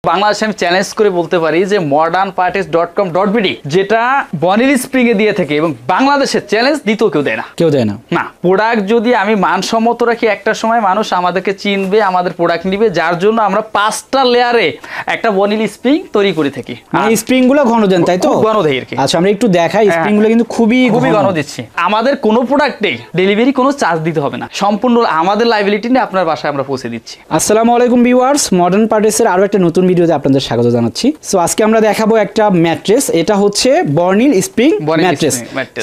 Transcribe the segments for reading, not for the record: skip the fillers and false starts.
বাংলাদেশে আমি চ্যালেঞ্জ করে বলতে পারি যে modernparties.com.bd যেটা বনিল স্প্রিং এ দিয়ে থাকে এবং বাংলাদেশের চ্যালেঞ্জ দ্বিতীয় কেউ দেয় না। না প্রোডাক্ট যদি আমি মানসম্মত রাখি একটা সময় মানুষ আমাদেরকে চিনবে, আমাদের প্রোডাক্ট নিবে, যার জন্য আমরা 5টা লেয়ারে একটা বনিল স্প্রিং তৈরি করে থাকি। মানে স্প্রিং গুলো ঘন দেন তাই তো? ঘন দেই আর কি। আচ্ছা আমরা একটু দেখাই, স্প্রিং গুলো কিন্তু খুবই ঘন দিচ্ছি। আমাদের কোনো প্রোডাক্টে ডেলিভারি কোনো চার্জ দিতে হবে না, সম্পূর্ণ আমাদের লাইবিলিটি নিয়ে আপনার বাসায় আমরা পৌঁছে দিচ্ছি। আসসালামু আলাইকুম ভিউয়ার্স, মডার্ন পার্টিস এর আরো একটা নতুন ভিডিওতে আপনাদের স্বাগত জানাচ্ছি। সো আজকে আমরা দেখাবো একটা ম্যাট্রেস, এটা হচ্ছে বর্নিল স্প্রিং ম্যাট্রেস।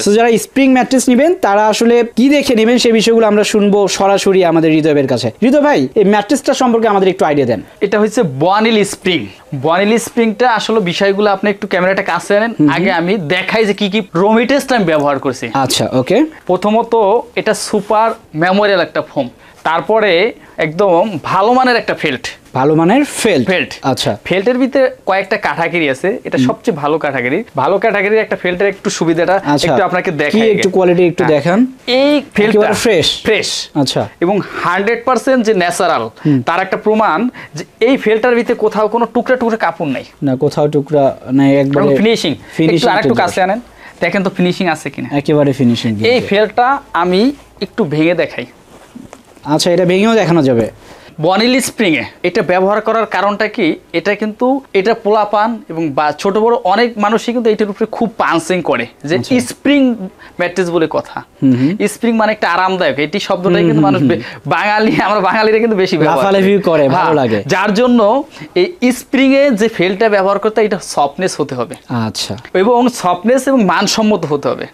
সো যারা স্প্রিং ম্যাট্রেস নেবেন তারা আসলে কি দেখে নেবেন সেই বিষয়গুলো আমরা শুনবো সরাসরি আমাদের হৃদয়ের কাছে। হৃদয় ভাই, এই ম্যাট্রেসটা সম্পর্কে আমাদের একটু আইডিয়া দেন। এটা হচ্ছে বর্নিল স্প্রিং। বর্নিল স্প্রিংটা আসলে বিষয়গুলো আপনি একটু ক্যামেরাটা কাছে আনেন, আগে আমি দেখাই যে কি কি র মেটেরিয়ালস আমি ব্যবহার করছি। আচ্ছা ওকে। প্রথমত এটা সুপার মেমোরিয়াল একটা ফোম, তারপরে একদম ভালো মানের একটা ফেল্ট। ভালো মানের ফেল্ট। আচ্ছা, ফেল্টের ভিতরে কয়েকটা ক্যাটাগরি আছে, এটা সবচেয়ে ভালো ক্যাটাগরি। ভালো ক্যাটাগরি একটা ফেল্টের একটু সুবিধাটা একটু আপনাকে দেখাই, একটু কোয়ালিটি একটু দেখান। এই ফেল্টটা ফ্রেশ। আচ্ছা, এবং 100% যে ন্যাচারাল, তার একটা প্রমাণ যে এই ফেল্টার ভিতরে কোথাও কোনো টুকরা টুকরা কাপড় নাই, না কোথাও টুকরা নাই, একবারে ফিনিশিং। একটু আরেকটু কাছে আনেন, দেখেন তো ফিনিশিং আছে কিনা। একেবারে ফিনিশিং। এই ফেল্টটা আমি একটু ভেঙে দেখাই। আচ্ছা, এটা ভেঙেও দেখানো যাবে। বর্নিল স্প্রিং এ এটা ব্যবহার করার কারণটা কি, এটা কিন্তু এটা পোলাপান এবং বা ছোট বড় অনেক মানুষই কিন্তু এটার উপরে খুব পাঞ্চিং করে যে স্প্রিং ম্যাট্রেস বলে কথা। স্প্রিং মানে একটা আরামদায়ক, এটি শব্দটাই কিন্তু মানুষ আমরা বাঙালিরা কিন্তু বেশি ব্যবহার করে, ভালো লাগে। যার জন্য এই স্প্রিং এ যে ফেলটা ব্যবহার করতে এটা সফটনেস হতে হবে। আচ্ছা, এবং সফটনেস এবং মানসম্মত হতে হবে।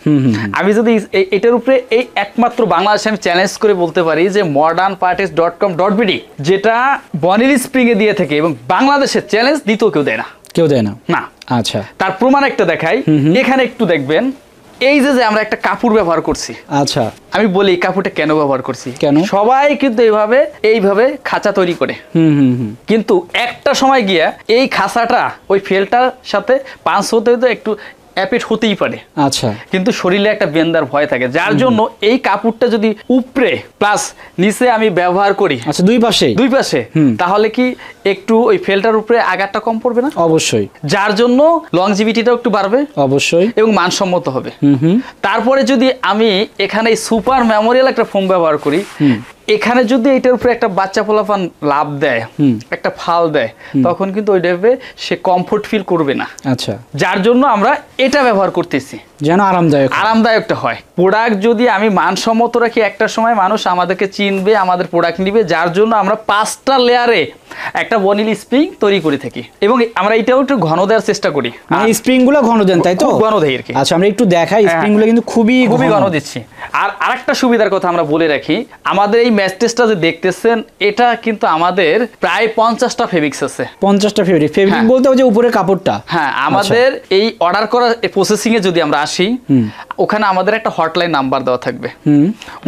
আমি যদি এটার উপরে এই একমাত্র বাংলাদেশে আমি চ্যালেঞ্জ করে বলতে পারি যে modernparties.com.bd যেটা বনিল স্প্রিং এ দিয়ে থাকে এবং বাংলাদেশের চ্যালেঞ্জ দ্বিতীয় কেউ দেয় না। আচ্ছা, তার প্রমাণ একটা দেখাই, এখানে একটু দেখবেন। এই যে আমরা একটা কাপড় ব্যবহার করছি। আচ্ছা, আমি বলি এই কাপড়টা কেন ব্যবহার করছি। কেন? সবাই কিন্তু এইভাবে খাঁচা তৈরি করে, কিন্তু একটা সময় গিয়া এই খাঁচাটা ওই ফেলটার সাথে পাঁচ হতে একটু অ্যাপেট হতেই পারে। আচ্ছা, কিন্তু শরীরে একটা বেন্দার ভয় থাকে, যার জন্য এই কাপড়টা যদি উপরে প্লাস নিচে আমি ব্যবহার করি, আচ্ছা দুই পাশে, তাহলে কি একটু ওই ফেলটার উপরে আঘাতটা কম পড়বে না? অবশ্যই। যার জন্য লংজিভিটিটাও একটু বাড়বে অবশ্যই এবং মানসম্মত হবে। তারপরে যদি আমি এখানে সুপার মেমোরিয়াল একটা ফোম ব্যবহার করি, এখানে যদি এটার উপরে একটা বাচ্চা পোলাপান লাভ দেয়, একটা ফাল দেয়, তখন কিন্তু ওই ডেভে সে কমফোর্ট ফিল করবে না। আচ্ছা, যার জন্য আমরা এটা ব্যবহার করতেছি যেন আরামদায়কটা হয়। প্রোডাক্ট যদি আমি মানসম্মত রাখি একটা সময় মানুষ আমাদেরকে চিনবে, আমাদের প্রোডাক্ট নিবে, যার জন্য আমরা 5টা লেয়ারে একটা বনিল স্প্রিং তৈরি করে থাকি এবং আমরা এটাও একটু ঘন দেওয়ার চেষ্টা করি। মানে স্প্রিং গুলো ঘন দেন তাই তো? ঘন দেই আর কি। আচ্ছা, আমরা একটু দেখাই, স্প্রিং গুলো কিন্তু খুবই ঘন দিচ্ছি। আর আরেকটা সুবিধার কথা আমরা বলে রাখি, আমাদের এই ম্যাট্রেসটা যে দেখতেছেন এটা কিন্তু আমাদের প্রায় 50টা ফেব্রিক্স আছে। 50টা ফেব্রিক বলতে যে উপরে কাপড়টা। হ্যাঁ, আমাদের এই অর্ডার করা প্রসেসিং এ যদি আমরা আসি, ওখানে আমাদের একটা হটলাইন নাম্বার দেওয়া থাকবে।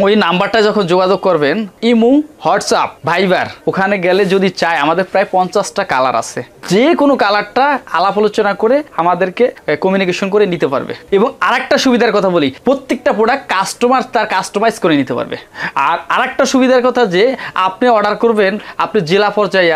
ওই নাম্বারটা যখন যোগাযোগ করবেন, ইমো, হোয়াটসঅ্যাপ, ভাইবার, ওখানে গেলে যদি চাই আমাদের প্রায় 50টা কালার আছে, যে কোনো কালারটা আলাপ আলোচনা করে আমাদেরকে কমিউনিকেশন করে নিতে পারবে। এবং আরেকটা সুবিধার কথা বলি, প্রত্যেকটা প্রোডাক্ট কাস্টমার তার কাস্টমাইজ করে নিতে পারবে। আর আরেকটা সুবিধার কথা যে আপনি অর্ডার করবেন, আপনি জেলা পর্যায়ে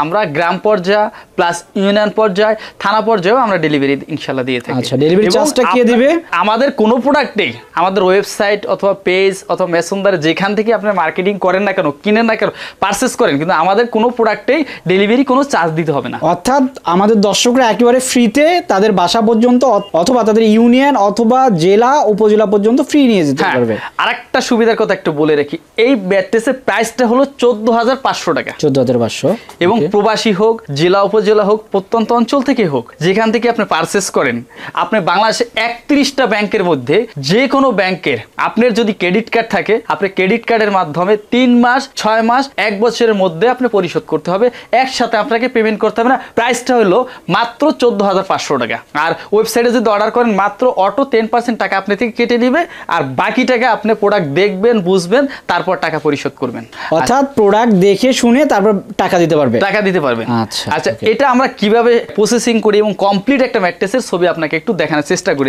আমরা গ্রাম পর্যায়ে প্লাস ইউনিয়ন পর্যায়ে, থানা পর্যায়েও আমরা ডেলিভারি ইনশাআল্লাহ দিয়ে থাকি। আচ্ছা, ডেলিভারি চার্জটা কে দিবে? আমাদের কোনো প্রোডাক্টেই আমাদের ওয়েবসাইট অথবা পেজ অথবা মেসেঞ্জারে যেখান থেকে আপনি মার্কেটিং করেন না কেন, কিনেন না কেন, পারচেস করেন, কিন্তু আমাদের কোনো প্রোডাক্টেই ডেলিভারি কোনো চার্জ দিতে হবে না। অর্থাৎ আমাদের দর্শকরা একেবারে ফ্রিতে তাদের বাসা পর্যন্ত অথবা তাদের ইউনিয়ন অথবা জেলা উপজেলা পর্যন্ত ফ্রি নিয়ে যেতে পারবে। আরেকটা সুবিধার কথা একটু বলে রাখি, এই ম্যাট্রেসের প্রাইসটা হলো 14,500 টাকা। 14,500। এবং প্রবাসী হোক, জেলা উপজেলা হোক, প্রত্যন্ত অঞ্চল থেকে হোক, যেখান থেকে আপনি পারচেস করেন, আপনি বাংলাদেশে 31টা ব্যাংকের মধ্যে যে কোনো ব্যাংকের আপনার যদি ক্রেডিট কার্ড থাকে, আপনি ক্রেডিট কার্ডের মাধ্যমে 3 মাস, 6 মাস, 1 বছরের মধ্যে আপনি পরিশোধ করতে হবে, একসাথে আপনাকে পেমেন্ট করতে হবে না। প্রাইসটা হলো মাত্র 14,500 টাকা। আর ওয়েবসাইটে যদি অর্ডার করেন, মাত্র অটো 10% টাকা আপনি থেকে কেটে নিবে, আর বাকি টাকা আপনি প্রোডাক্ট দেখবেন, বুঝবেন, তারপর টাকা পরিশোধ করবেন। অর্থাৎ প্রোডাক্ট দেখে শুনে তারপর টাকা দিতে পারবেন। আচ্ছা, এটা আমরা কিভাবে প্রসেসিং করি এবং কমপ্লিট একটা ম্যাট্রেসের ছবি আপনাকে একটু দেখানোর চেষ্টা করি।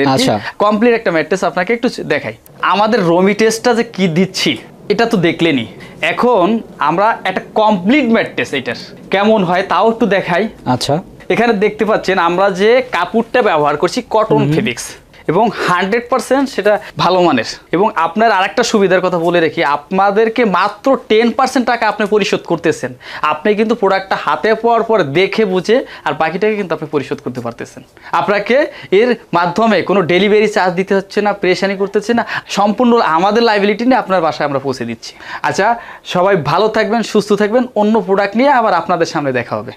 কমপ্লিট একটা ম্যাট্রেস আপনাকে একটু দেখাই। আমাদের র মেটেরিয়ালসটা যে কি দিচ্ছি এটা তো দেখলেনি। এখন আমরা একটা কমপ্লিট ম্যাট্রেস এটার কেমন হয় তাও একটু দেখাই। আচ্ছা, এখানে দেখতে পাচ্ছেন আমরা যে কাপড়টা ব্যবহার করছি কটন ফেব্রিক্স এবং 100% সেটা ভালো মানের। এবং আপনার আরেকটা সুবিধার কথা বলে রাখি, আপনাদেরকে মাত্র 10% টাকা আপনি পরিশোধ করতেছেন। আপনি কিন্তু প্রোডাক্টটা হাতে পাওয়ার পর দেখে বুঝে আর বাকিটাকে কিন্তু আপনি পরিশোধ করতে পারতেছেন। আপনাকে এর মাধ্যমে কোনো ডেলিভারি চার্জ দিতে হচ্ছে না, প্রেশানি করতেছে না, সম্পূর্ণ আমাদের লাইবিলিটি নিয়ে আপনার বাসায় আমরা পৌঁছে দিচ্ছি। আচ্ছা, সবাই ভালো থাকবেন, সুস্থ থাকবেন। অন্য প্রোডাক্ট নিয়ে আবার আপনাদের সামনে দেখা হবে।